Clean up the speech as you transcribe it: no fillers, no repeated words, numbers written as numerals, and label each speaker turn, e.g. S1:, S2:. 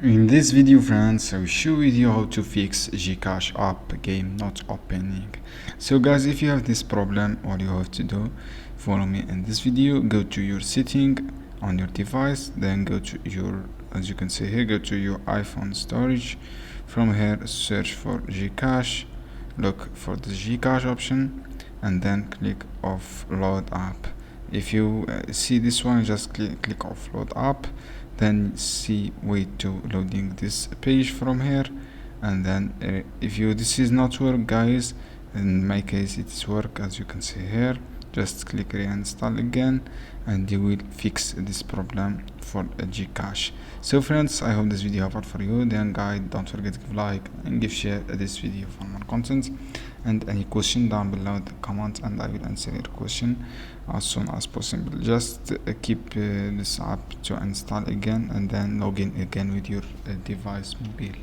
S1: In this video, friends, I will show you how to fix GCash app game not opening. So guys, if you have this problem, all you have to do, follow me in this video. Go to your setting on your device, then go to your, as you can see here, go to your iPhone storage. From here, search for GCash, look for the GCash option, and then click offload app. If you see this one, just click offload app, then see wait to loading this page from here. And then if you this is not work, guys, in my case it is work, as you can see here. Just click reinstall again and you will fix this problem for GCash. So friends, I hope this video helpful for you. Then guys, don't forget to give like and give share this video for more content, and any question down below the comment and I will answer your question as soon as possible. Just keep this app to install again and then log in again with your device mobile.